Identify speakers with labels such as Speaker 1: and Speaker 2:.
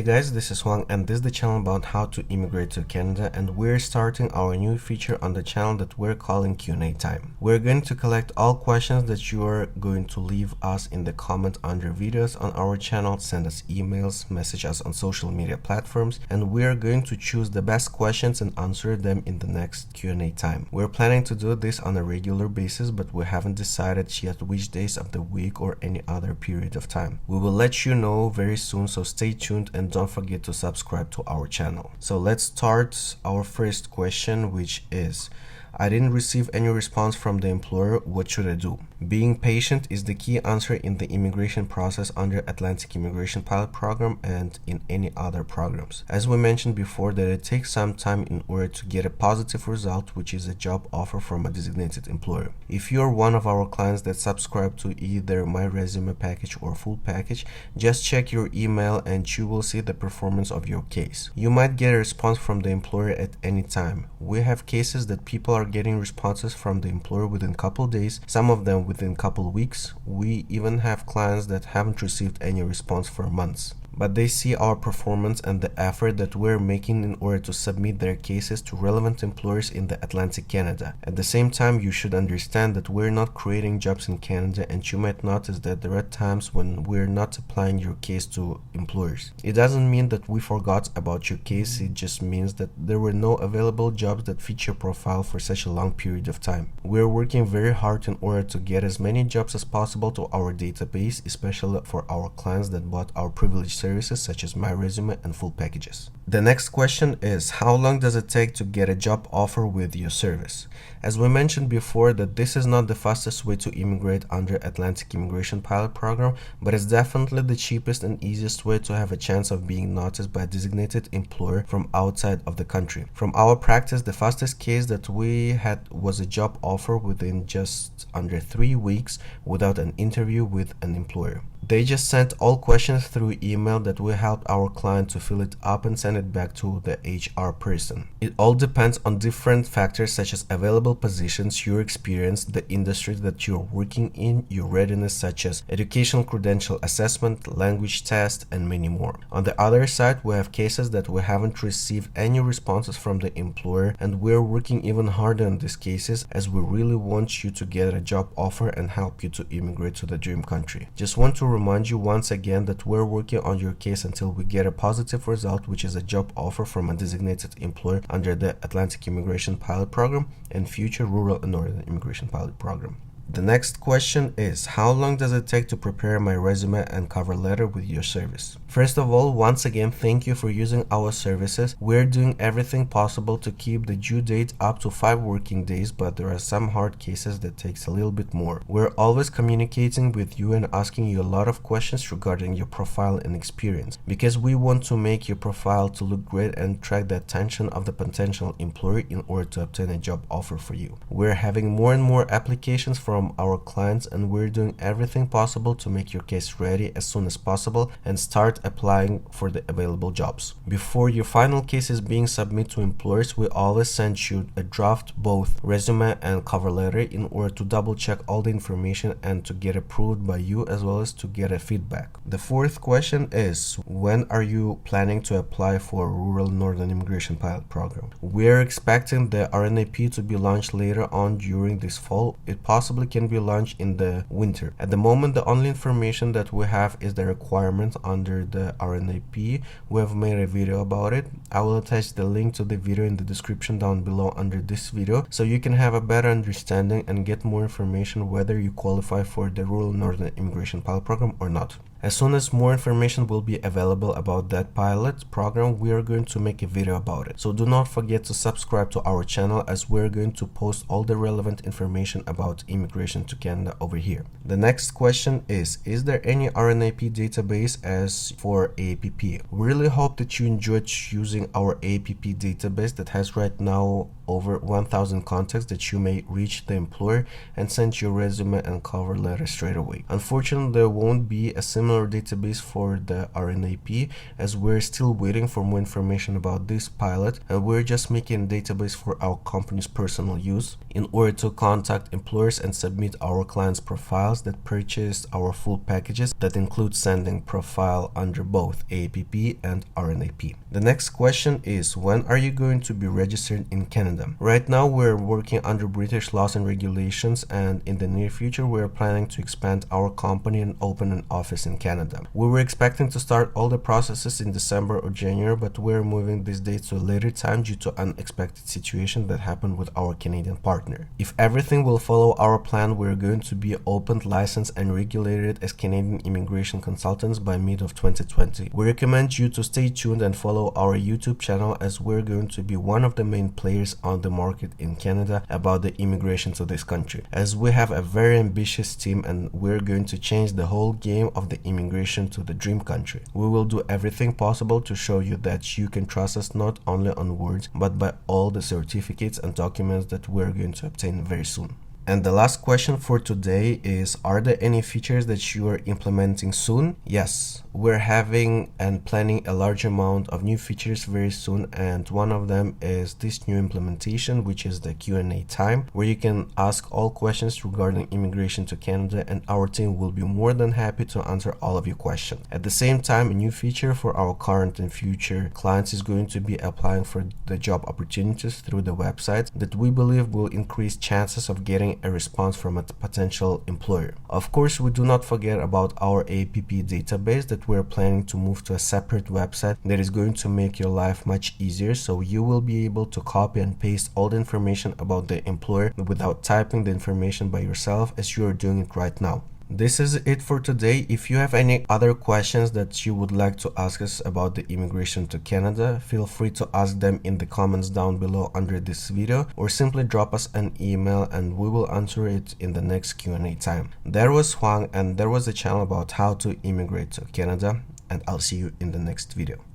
Speaker 1: guys, this is Huang and this is the channel about how to immigrate to Canada, and we're starting our new feature on the channel that we're calling Q&A time. We're going to collect all questions that you are going to leave us in the comment under videos on our channel, send us emails, message us on social media platforms, and we're going to choose the best questions and answer them in the next Q&A time. We're planning to do this on a regular basis, but we haven't decided yet which days of the week or any other period of time. We will let you know very soon, so stay tuned and don't forget to subscribe to our channel. So let's start our first question, which is, I didn't receive any response from the employer. What should I do? Being patient is the key answer in the immigration process under Atlantic Immigration Pilot Program and in any other programs. As we mentioned before, that it takes some time in order to get a positive result, which is a job offer from a designated employer. If you're one of our clients that subscribe to either My Resume package or full package, just check your email and you will see the performance of your case. You might get a response from the employer at any time. We have cases that people are getting responses from the employer within a couple days, some of them within a couple weeks. We even have clients that haven't received any response for months. But they see our performance and the effort that we're making in order to submit their cases to relevant employers in the Atlantic Canada. At the same time, you should understand that we're not creating jobs in Canada, and you might notice that there are times when we're not applying your case to employers. It doesn't mean that we forgot about your case, it just means that there were no available jobs that fit your profile for such a long period of time. We're working very hard in order to get as many jobs as possible to our database, especially for our clients that bought our privileged services such as My Resume and full packages. The next question is, how long does it take to get a job offer with your service? As we mentioned before, that this is not the fastest way to immigrate under Atlantic Immigration Pilot Program, but it's definitely the cheapest and easiest way to have a chance of being noticed by a designated employer from outside of the country. From our practice, the fastest case that we had was a job offer within just under 3 weeks without an interview with an employer. They just sent all questions through email that we helped our client to fill it up and send it back to the HR person. It all depends on different factors such as available positions, your experience, the industry that you're working in, your readiness such as educational credential assessment, language test, and many more. On the other side, we have cases that we haven't received any responses from the employer, and we're working even harder on these cases as we really want you to get a job offer and help you to immigrate to the dream country. Just want to remind you once again that we're working on your case until we get a positive result, which is a job offer from a designated employer under the Atlantic Immigration Pilot Program and future Rural and Northern Immigration Pilot Program. The next question is, how long does it take to prepare my resume and cover letter with your service? First of all, once again, thank you for using our services. We're doing everything possible to keep the due date up to 5 working days, but there are some hard cases that takes a little bit more. We're always communicating with you and asking you a lot of questions regarding your profile and experience, because we want to make your profile to look great and attract the attention of the potential employer in order to obtain a job offer for you. We're having more and more applications from our clients, and we're doing everything possible to make your case ready as soon as possible and start applying for the available jobs. Before your final case is being submitted to employers, we always send you a draft both resume and cover letter in order to double check all the information and to get approved by you as well as to get a feedback. The fourth question is, when are you planning to apply for Rural Northern Immigration Pilot Program? We're expecting the RNIP to be launched later on during this fall. It possibly can be launched in the winter. At the moment, the only information that we have is the requirement under the RNIP. We have made a video about it. I will attach the link to the video in the description down below under this video, so you can have a better understanding and get more information whether you qualify for the Rural Northern Immigration Pilot Program or not. As soon as more information will be available about that pilot program, we are going to make a video about it. So do not forget to subscribe to our channel, as we're going to post all the relevant information about immigration to Canada over here. The next question is there any RNIP database as for AIPP? We really hope that you enjoyed using our AIPP database that has right now over 1,000 contacts that you may reach the employer and send your resume and cover letter straight away. Unfortunately, there won't be a similar similar database for the RNIP, as we're still waiting for more information about this pilot, and we're just making a database for our company's personal use in order to contact employers and submit our clients' profiles that purchased our full packages that include sending profile under both AIPP and RNIP. The next question is, when are you going to be registered in Canada? Right now we're working under British laws and regulations, and in the near future we're planning to expand our company and open an office in Canada. We were expecting to start all the processes in December or January, but we're moving this date to a later time due to unexpected situation that happened with our Canadian partner. If everything will follow our plan, we're going to be opened, licensed and regulated as Canadian immigration consultants by mid of 2020. We recommend you to stay tuned and follow our YouTube channel, as we're going to be one of the main players on the market in Canada about the immigration to this country, as we have a very ambitious team and we're going to change the whole game of the immigration to the dream country. We will do everything possible to show you that you can trust us not only on words but by all the certificates and documents that we're going to obtain very soon. And the last question for today is, are there any features that you are implementing soon? Yes, we're having and planning a large amount of new features very soon, and one of them is this new implementation, which is the Q&A time, where you can ask all questions regarding immigration to Canada, and our team will be more than happy to answer all of your questions. At the same time, a new feature for our current and future clients is going to be applying for the job opportunities through the website that we believe will increase chances of getting a response from a potential employer. Of course, we do not forget about our AIPP database that we're planning to move to a separate website that is going to make your life much easier, so you will be able to copy and paste all the information about the employer without typing the information by yourself as you are doing it right now. This is it for today. If you have any other questions that you would like to ask us about the immigration to Canada, feel free to ask them in the comments down below under this video, or simply drop us an email and we will answer it in the next Q&A time. There was Huang, and there was a channel about how to immigrate to Canada, and I'll see you in the next video.